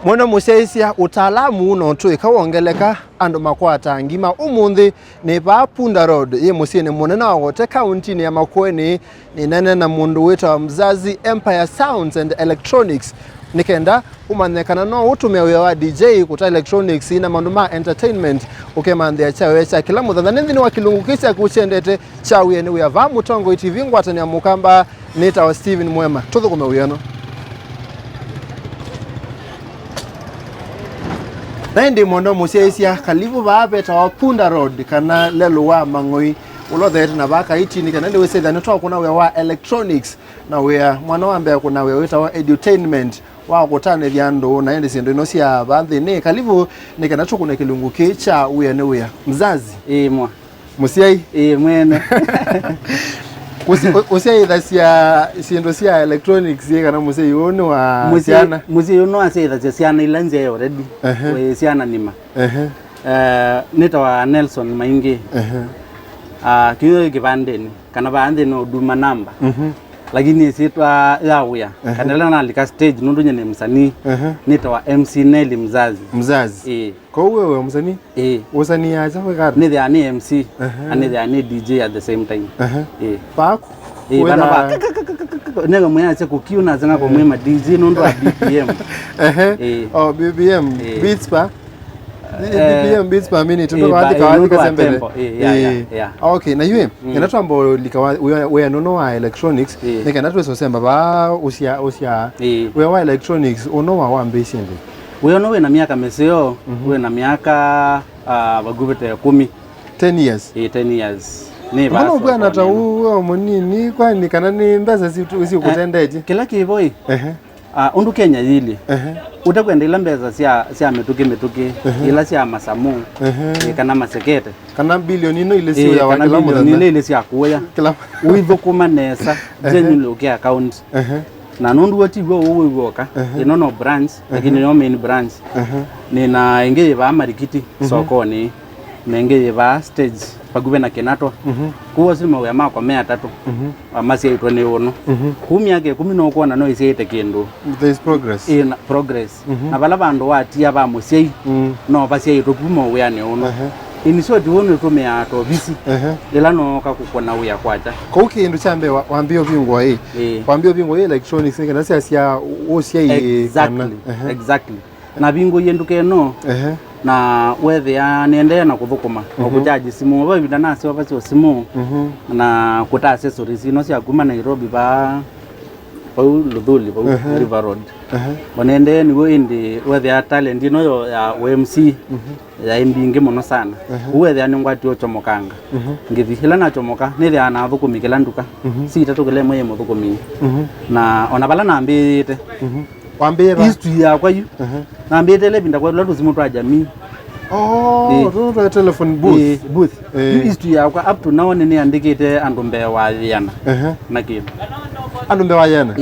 Mwana museisia utaalamu uno tu ikawongeleka andu makwata ngima umundi ni pa Punda Road ye musini munena wote county ya Makueni ni nene na mundu wita Mzazi Empire Sounds and Electronics nikenda umanyekana no utume wa DJ kuta electronics ina manduma entertainment ukemandya chawe cha kila mutha nindi wa kilungukisha kuchendete chawe ni ya va mutongo TV ngwatani ya mukamba nita wa Steven Mwema tuthu kumewiyano Naindi mondo museisia kalibu baapeta wa Punda Road kana lelo wa mangoi ulothe na baka itini kana ndi wese thani twa kuna we wa electronics na we mwana wa mbea kuna we wita wa edutainment wa kutane vyando na ndi sindo inosia banthi ni kalibu ni kana tukune kilungu kicha we ne we Mzazi mwa musiai mwene Usia sia sindo sia electronics ye kana musei ono wa siana musei ono asa siana ilanze already we siana nima nita wa Nelson Maingi kiyo kibandeni kana baande no duma namba lakini sitwa yawe kana na lika stage nundu nyene msanii nita wa MC Nelly Mzazi ko wewe msanii usanii acha we kar ni the ni MC and the DJ at the same time pa bana ba nega mwenye acha kukiuna zanga kwa mwema DJ nundu wa BPM BPM beats pa BPM beats per minute ndo wadi kawazi sembele okay na yue yanatwa ambo likawa we nono wa electronics nikanatwa sosemba ba usia we wa electronics ono wa ambition we ono we na miaka meseo we na miaka bagubete 10 years 10 years ni basi mbona bwana ta uo munini kwani kana ni mbeza si kutendeje kila kiboi undu Kenya yili utakwendela mbeza sia metuki ila sia masamu kana masekete kana bilioni no ile sio ya wakila mudhani ile sia kuya uithukuma nesa genuine uki account na nundu watigwa uwiwoka inono branch lakini no main branch nina ingeye ba marikiti sokoni nengeye ba stage pagube na Kenato kuwa sima we mako 300 amasi aitwa ne ono kumi yake 10 no kuona no isete kendo there is progress na bala bandu watia ba musei no basi aitwa kuma we ane ono ini short wono to me ato bisi ila no ka kukona we yakwacha ko ukindu chambe wambio bingwa wambio bingwa electronics ngena sia osia exactly na bingo yenduke no na wethe ya niende na kuthukuma okujaji simu ba bida nasi wabacho simu na kuta accessories ino cia kuma Nairobi ba Luthuli ba River Road bonende nigo indi wethe ya talent ino yo ya OMC ya imbinge mono sana wethe ya ningwati ochomokanga ngithihila na chomoka nile ana thukumikila nduka si tatukile moye muthukumi na ona bala na mbite wambeba history ya kwa yu na mbete le binda kwa latu simu twa jamii ro telephone booth history ya kwa up to now nene andikite andumbe wa yana na kintu andumbe wa yana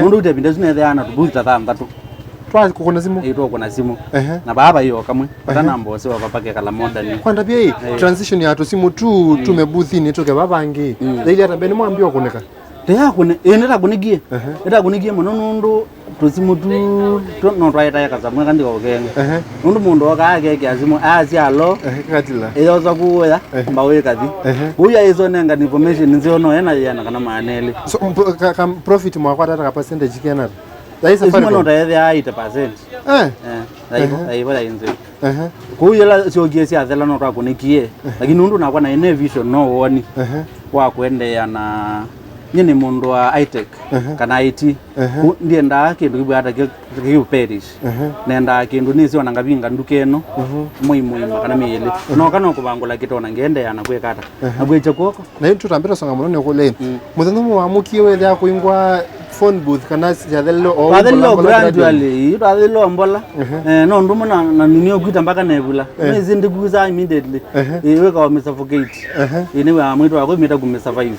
mundu te binda zune the ana booth ta thatu twa kukona simu ito kuna simu na baba hiyo kamwe kana mbose wa papake kala modern kwanda pia transition ya to simu tu tume booth ni toke babangi ile hata beni mwambio kuneka Tea kune neta kunigie neta kunigie mono nundu tusimu tu no twaita ya kasamwe kandi okenga nundu mundu okage kiasimu asi alo katila eyo zakuya mbawe kati uya izo nenga information nzio no yana kana manele so profit mwakwata ka percentage kenara daisa fari no taethe ya 8% aibo inze kuyela siogie sia thela no twakunikie lakini nundu nakwa na ine vision no woni wa kuendelea na nyene mundu wa iTech kana IT ndiye nda kindu kibwa hata kiperish nenda kindu nisi wana ngabinga ndukeno muimu kana miele no kana kubangula kitona ngende yana kwekata abweche koko na hiyo tutambira songa muno kule muthano wa mukiwe ya kuingwa phone booth kana siadhello gradually adhello mbola no ndumo na ninio kwita mpaka nebula mezi ndikuza immediately iwe ka suffocate inewe amwito wako mita kumesurvive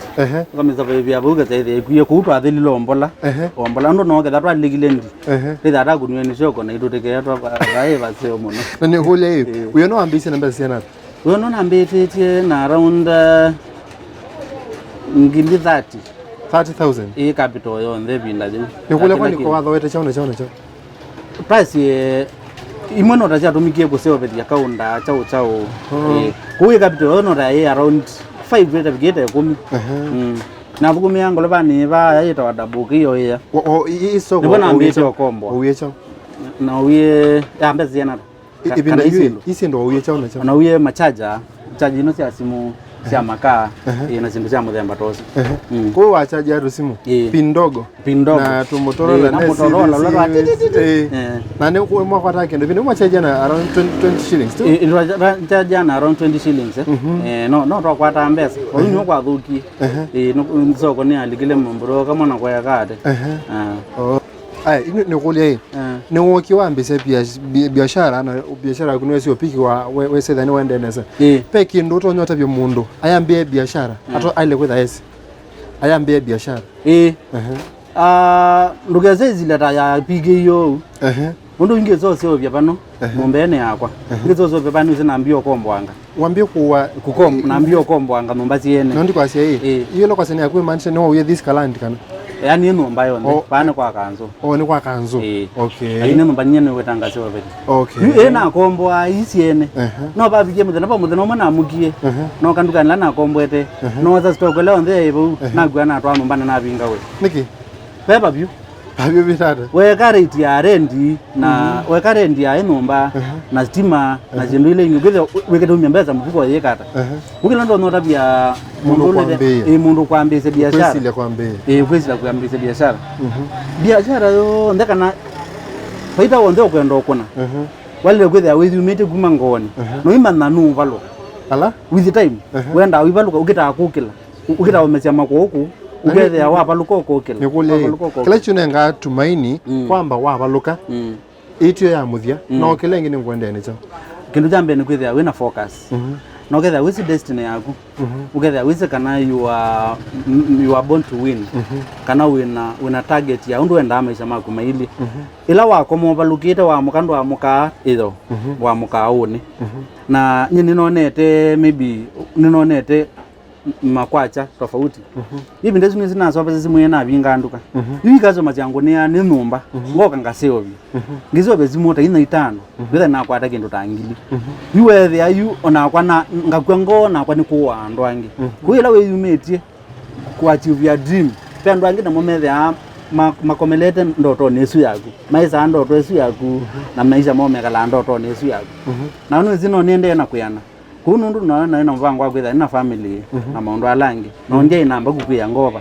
kama survive ya buga tsaide kuye kutwa adhello mbola ombola ndo no ketha twalikile ndi ritha ta kunweni shoko na ituteke yatwa bae baseo muno nani hole uyo no ambisi namba siana uyo no ambete na around ngili 30,000 capital yo ndhe binda je nikule kwani kwa watho wete chaona price imwe nota chatumikie kuseva peti yakaunda chao kuye capital nota ye around 5 veta vigeta 10 na vukumi yangu levani va yaita wadabuki iyo ya iso nibona ambete okombo uyecha na uye ambe ziena ibinda isi ndo uyecha ona cha na uye machaja chaji ino sia simu sia makaa ina zindu sia muthemba tosi ko wachaja ru simu pindogo na tu Motorola na Motorola lolo na ne ko mwa kwata kendo bino wachaja na around 20 shillings tu chaja na around 20 shillings no to kwata mbesa oyinyo kwa thuki no soko ni aligile mbro kama na kwa yakate ai ni kulia ni woki wa mbese biashara na biashara kunwe sio piki wa wese thani wende nesa peki ndo to nyota byo mundu ayambie biashara ato aile kwetha esi ayambie biashara ndugeze zileta ya pigi yo mundu ingezo sio bya pano mumbene yakwa ingezo sio bya pano zinambio kombwanga wambie kuwa kukom naambio kombwanga nombazi yene ndo kwa sia hiyo lo kwa sene yakwe manche no we this kaland kana yani nomba yone pane kwa kanzo ni kwa kanzo okay ali nomba nyene wetanga sio beti okay ena kombwa isiene no babije muthe no mana mugie no kandukana na kombwete no za stokole onde ibo na gwana atwa nomba na binga we niki beba byu babyo bitata we kareti ya rendi na we karenti ya nomba na stima na zindu ile nyugeze wekete umembeza mfuko yekata ukila ndo nota bya mundu kwambise biashara kwesi la kwambe kwesi la kwambise biashara biashara yo ndekana faida wonde okwenda okona wale kwethe awithi umete kuma ngoni no imana nu valo ala with the time wenda wivaluka ukita akukila ukita omesia makoku ukethe wapaluka okukila nikule kila chunenga tumaini kwamba wapaluka ityo ya muthia no kile ngine ngwendene cha kindu jambe ni kwethe wina focus no getha wisi destiny yaku uketha wisi kana you are born to win kana wina target ya undu enda maisha maku maili ila wako mobalukite wa mukando wa muka itho wa muka une na nyini nonete maybe ninonete makwacha tofauti hivi ndizo ni zinazo pesa simu yena binganduka hivi kazo macyangu ni numba ngoka ngaseobi ngizo bezimota ina itano betha na kwata kindu tangili yuwe there you ona kwana ngakwengo na kwani kuwa ndwangi kuila we yumetie ku achieve your dream pe ndwangi na momethe makomelete ndoto nesu yaku maisa ndoto esu yaku na maisha momekala ndoto nesu yaku na no zino nende na kuyana kuno ndu na mvango akwetha ina family na maundu alangi no nje inamba kukuya ngova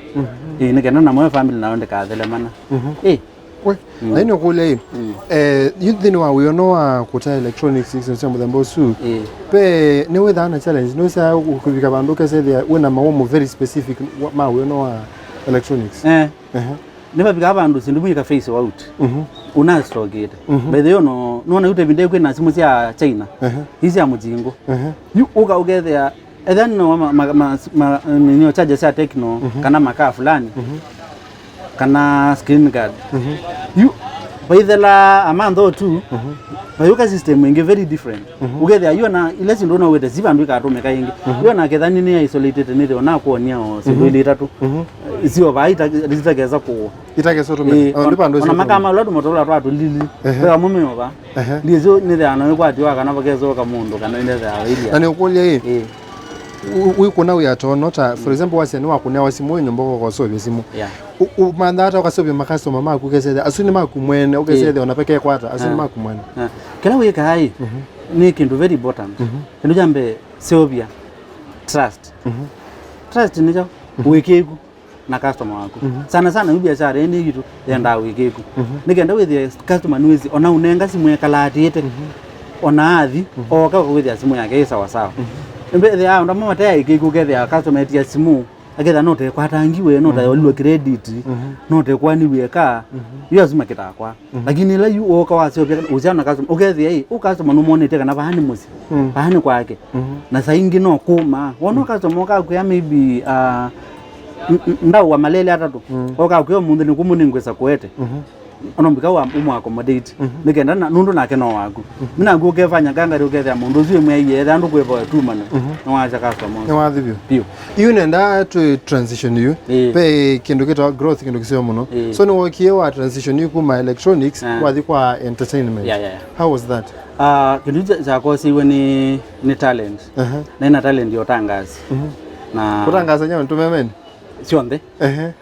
ni kena na mwe family na onde kathele mana we naino kule youth ni wa wiono wa kuta electronics nse mudambo su pe ne wetha na challenge no sa ukubika bandu kese there wena mawomo very specific ma wiono wa electronics neba bika bandu sindumika face out una strogete by the no na yute binde kwena simu cia China hizi ya mujingo you uka ugethea then no ni charger cia Tecno kana makaa fulani kana screen guard you by the la amando tu bayuka system inge very different ugethea you na ile sindo no wete zibandu ikatumeka ingi you na kethani ni isolated ni ona kuonia o sindo ile tatu sio baita litakeza ku itake to me ndipando sio ona makama lwatu Motorola twatu lili kwa mume oba ndizo ni thana kwati wakana bakezo ka mundu kana inde tha ili ani ukulia wikuna uyatonota for example waseni wakunia wasimu nyombo kwa sobe simu umanda hata ukasobe makastoma maku kesede asuni maku mwene ukesede onapeke kwata asuni maku mwene kila wika hai ni kindu very important kindu jambe seobia trust ni jo wekeku na customer wako sana sana biashara ene gitu yenda wekeku nikenda with customer nwezi ona unenga simu yakalatete ona athi oka with simu yake sawa sawa mbele ya ndo mama tayari kikugetha customer ya simu agetha note kwatangiwe note yolwe credit note kwani weka iyo zima kitakwa lakini la yu oka wasio pia uzana customer ugethe customer no monete kana bahani musi bahani kwake na saingi no kuma wono customer ka ku ya maybe ndawa malele atatu oka ku mundu ni kumuningwesa kwete onombika wa umu accommodate nikenda na nundu nake no waku mina nguke fanya gangari ukethia mundu ucio mwe thandu kwevo tuma no wacha customer ni wathibio pio you nenda to transition you pe kindu kita growth kindu kisio muno so ni wokie wa transition you kuma electronics wathi kwa entertainment how was that kindu cha kosi ni talent na ina talent yo tangazi na kutangaza nyawe ntumemeni sionde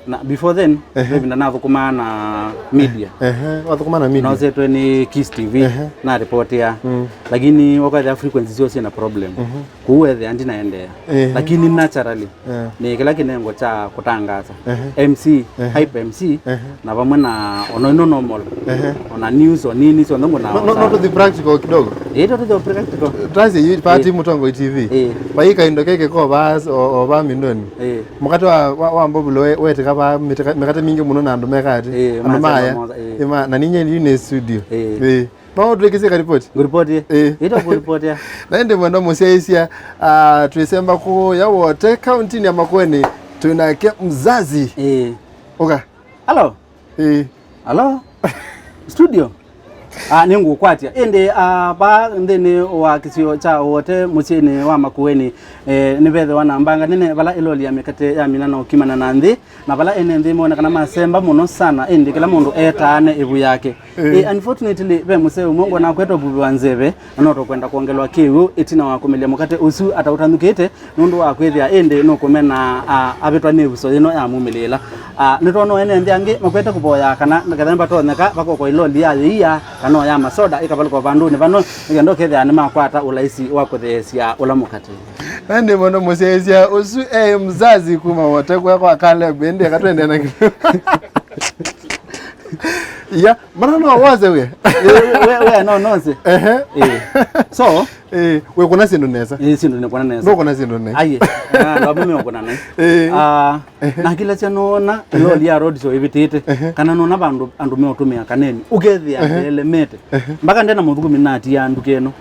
na before then wewe na thukuma na media wathukuma na media no zetwe ni Kiss TV na report ya lakini wakati frequency sio sina problem kuwethe andi naendea lakini naturally ni kila kinengo cha kutangaza MC hype MC na vamwe na ono normal ona news on nini sio ndongo na not the practical kidogo to the practical trazi party Mutongo TV baika indokeke ko bas o ba mindoni mukati wa mbobulo wete kaba mikate mingi muno na ndomekati maya ema na ninye ni studio no tulikise ka report report ya naende mwendo museisia tulisemba ko ya wote county ya Makueni tunake mzazi oka hello studio ningu kwatia ende ba ndene wa kisio cha wote musini wa Makueni ni bethe wana mbanga nene bala iloli ya mikate ya minana ukimana na ndi na bala ene ndi muona kana masemba muno sana ende kila mundu etane ibu yake unfortunately be museu mungu na kweto bubi wanzebe anoto kwenda kuongelwa kiwu itina wa kumelia mukate usu atautandukite nundu wa kwethia ende no kumena abetwa nebuso ino ya mumelela nitono ene ndi angi makwete kuboya kana nakathemba toneka bako kwa iloli ya iya kano ya masoda ikabaliko banduni bano ngendo kethia ni makwata ulaisi wako thesia ulamukate nande mono musesia usu mzazi kuma wote kwa kale bende katwende na ya marano waze we no se so we kuna sindu neza sindu ne kuna neza ndo kuna sindu ne aye ndo mimi kuna ne na kila chanona loli ya road so ibitite kana nona bandu andu me otumia kaneni ugethia elemete mbaka ndena muthuku minati ya ndukeno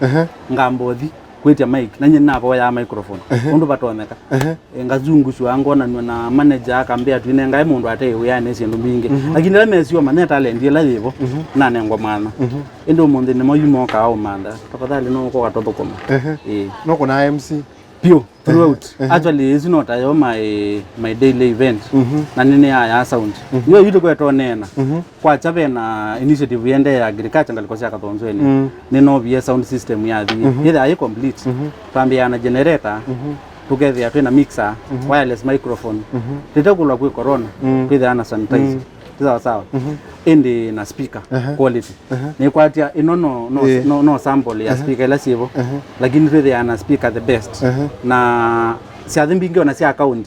ngambothi kwetia mic nanye nabo ya microphone undu batoneka ngazungu shu angona na manager akambia twine ngai mundu ate uyane sindu mbinge lakini la mesio maneta talent la livo nane ngomana endo mundu ne moyumo ka au manda tafadhali no ko katoto koma no kuna MC pio throughout actually is not my daily event na nene ya sound yo yito kweto nena kwa chabe na initiative yende ya agriculture ngalikosya katonzweni neno bia sound system ya thi either ay complete tambia na generator together twina mixer wireless microphone titakulwa kwa corona kwitha ana sanitizer sawa indi na speaker quality ni kwatia no sample ya speaker la sivo lakini twitha ana speaker the best na siathimbi ngiona sia account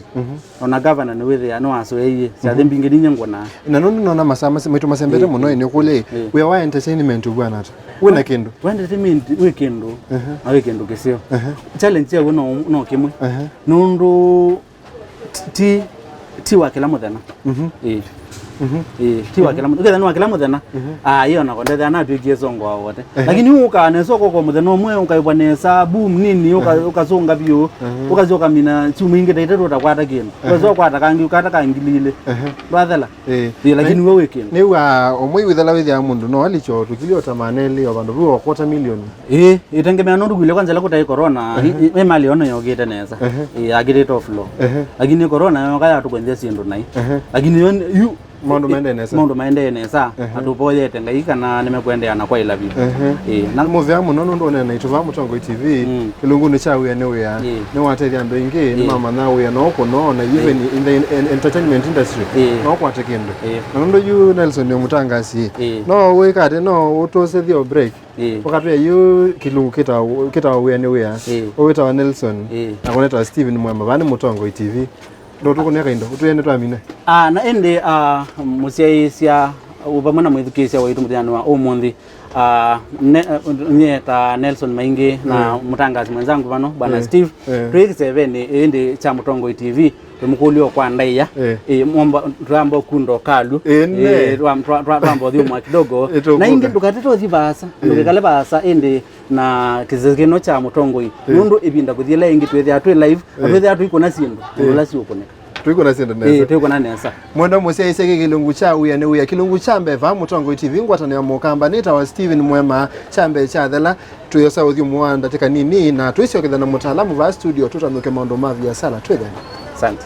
ona governor ni withe no aso eye siathimbi ngi ninyengo na no masama maitu masembere muno ine kule we wa entertainment bwana ata wena kindu entertainment we kindu na we kindu kisio challenge ya no kimwe nundu ti wa kila muthena tiwa kila muthu ketha kila muthena iyo na kondetha na twikie songo wote lakini ukane soko kwa muthena umwe ukaibwa nesa boom nini ukazonga bio ukazoka mina chumu ingi taitero takwata kindu ukazoka kwata kangi ukata kangilile bathela lakini wewe kindu ni wa omwe withela withia mundu no alicho tukilio tamaneli abandu bo quarter million itengemea nundu gwile kwanza lakutai corona mali ono yogete nesa agirate of law lakini corona yokaya tukwenzia sindu nai lakini you Mondo maendenesa atupoyete ngaika na nimekwendea na kwa ilabi na movie amu nono ndone na ituva Mutongo TV kilunguni cha we ne we ne wateria ando ingi ni mama na we no ko no na even in the entertainment industry no kwa tekendo nondo you Nelson yo mutangasi no we kate no utose the break wakati you kilungu kita we ne we oweta Nelson na koneta Steven Mwamba bani Mutongo TV ndo tuko neka indo utuyende twamine na ende musiaisia ubamana mwithukisia wa itu muthiano wa umundi nyeta Nelson Maingi na mutangazi mwenzangu bano bwana Steve 27 ende cha Mutongo TV tumukulio kwa ndaiya mwamba tuambo kundo kalu tuambo thiumwa kidogo na ingi tukatito thibasa ndukale basa ende na kizekeno cha Mutongo nundu ibinda kuthila ingi twethia twi live twethia twi kuna sindu la si ukoneka tuiko na senda nesa tuiko na nesa mwenda musia iseke kilungu cha uya ne uya kilungu chambe va mutongo TV ngwatana ya mukamba nita wa Steven Mwema chambe cha thela tuyosa uthi muanda tika nini na tuisio kithana mutaalamu va studio tutanuke maondo mavya sala twethani. Asante.